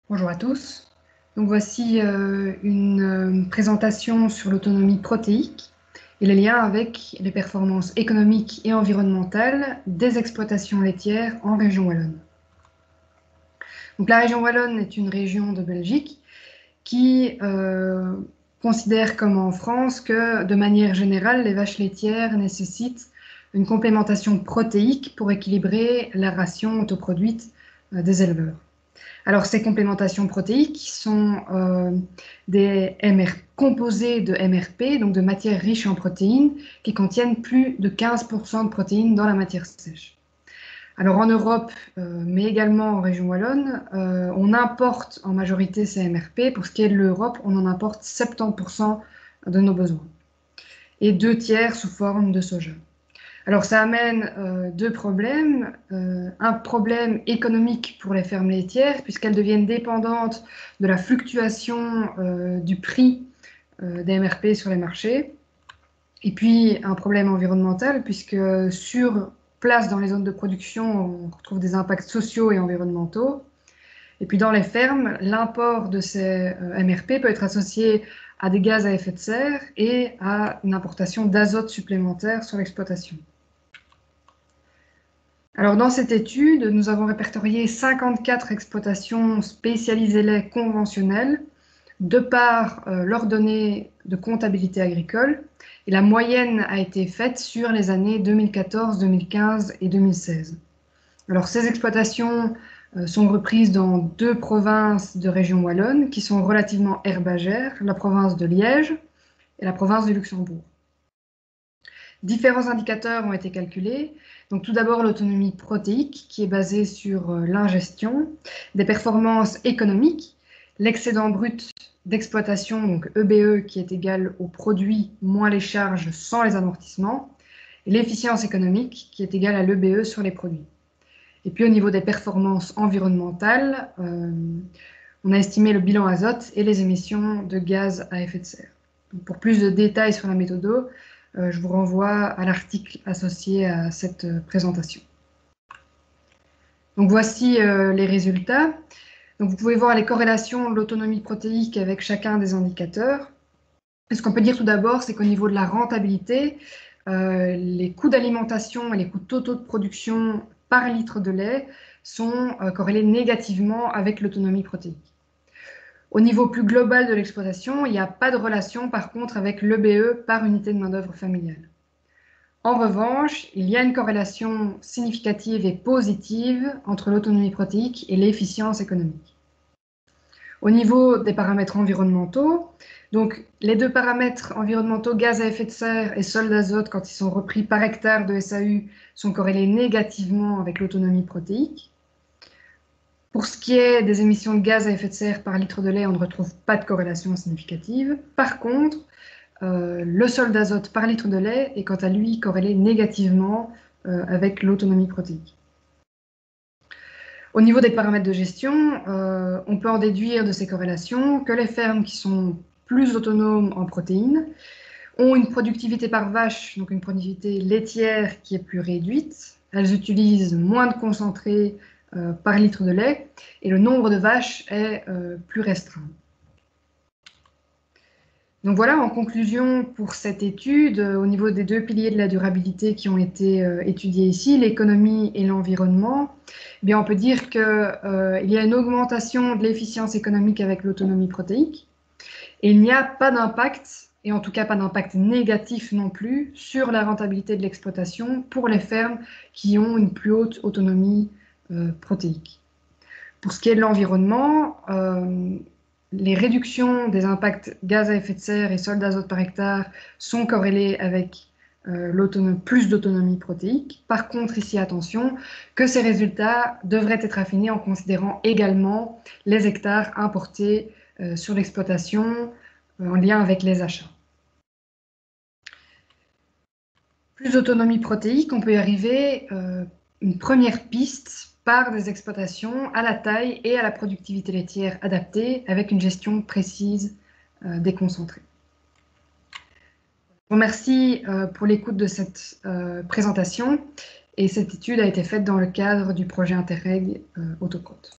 Bonjour à tous. Donc voici une présentation sur l'autonomie protéique et les liens avec les performances économiques et environnementales des exploitations laitières en région wallonne. Donc la région wallonne est une région de Belgique qui considère, comme en France, que de manière générale, les vaches laitières nécessitent une complémentation protéique pour équilibrer la ration autoproduite des éleveurs. Alors, ces complémentations protéiques sont composées de MRP, donc de matières riches en protéines, qui contiennent plus de 15% de protéines dans la matière sèche. Alors, en Europe, mais également en région wallonne, on importe en majorité ces MRP. Pour ce qui est de l'Europe, on en importe 70% de nos besoins, et 2 tiers sous forme de soja. Alors ça amène deux problèmes. Un problème économique pour les fermes laitières, puisqu'elles deviennent dépendantes de la fluctuation du prix des MRP sur les marchés. Et puis un problème environnemental, puisque sur place dans les zones de production, on retrouve des impacts sociaux et environnementaux. Et puis dans les fermes, l'import de ces MRP peut être associé à des gaz à effet de serre et à une importation d'azote supplémentaire sur l'exploitation. Alors, dans cette étude, nous avons répertorié 54 exploitations spécialisées lait conventionnelles de par leurs données de comptabilité agricole. Et la moyenne a été faite sur les années 2014, 2015 et 2016. Alors, ces exploitations sont reprises dans 2 provinces de région wallonne qui sont relativement herbagères, la province de Liège et la province du Luxembourg. Différents indicateurs ont été calculés. Donc, tout d'abord, l'autonomie protéique, qui est basée sur l'ingestion, des performances économiques, l'excédent brut d'exploitation, donc EBE, qui est égal au produit moins les charges sans les amortissements, et l'efficience économique, qui est égale à l'EBE sur les produits. Et puis, au niveau des performances environnementales, on a estimé le bilan azote et les émissions de gaz à effet de serre. Donc, pour plus de détails sur la méthode, je vous renvoie à l'article associé à cette présentation. Donc voici les résultats. Donc vous pouvez voir les corrélations de l'autonomie protéique avec chacun des indicateurs. Et ce qu'on peut dire tout d'abord, c'est qu'au niveau de la rentabilité, les coûts d'alimentation et les coûts totaux de production par litre de lait sont corrélés négativement avec l'autonomie protéique. Au niveau plus global de l'exploitation, il n'y a pas de relation par contre avec l'EBE par unité de main-d'œuvre familiale. En revanche, il y a une corrélation significative et positive entre l'autonomie protéique et l'efficience économique. Au niveau des paramètres environnementaux, donc les 2 paramètres environnementaux, gaz à effet de serre et sol d'azote, quand ils sont repris par hectare de SAU, sont corrélés négativement avec l'autonomie protéique. Pour ce qui est des émissions de gaz à effet de serre par litre de lait, on ne retrouve pas de corrélation significative. Par contre, le sol d'azote par litre de lait est quant à lui corrélé négativement avec l'autonomie protéique. Au niveau des paramètres de gestion, on peut en déduire de ces corrélations que les fermes qui sont plus autonomes en protéines ont une productivité par vache, donc une productivité laitière qui est plus réduite. Elles utilisent moins de concentré par litre de lait et le nombre de vaches est plus restreint. Donc voilà, en conclusion pour cette étude, au niveau des 2 piliers de la durabilité qui ont été étudiés ici, l'économie et l'environnement, eh bien on peut dire qu'il y a une augmentation de l'efficience économique avec l'autonomie protéique et il n'y a pas d'impact, et en tout cas pas d'impact négatif non plus, sur la rentabilité de l'exploitation pour les fermes qui ont une plus haute autonomie protéique. Pour ce qui est de l'environnement, les réductions des impacts gaz à effet de serre et sol d'azote par hectare sont corrélées avec plus d'autonomie protéique. Par contre, ici, attention, que ces résultats devraient être affinés en considérant également les hectares importés sur l'exploitation en lien avec les achats. Plus d'autonomie protéique, on peut y arriver une première piste par des exploitations à la taille et à la productivité laitière adaptée avec une gestion précise des concentrés. Je vous remercie pour l'écoute de cette présentation et cette étude a été faite dans le cadre du projet Interreg Autocrotte.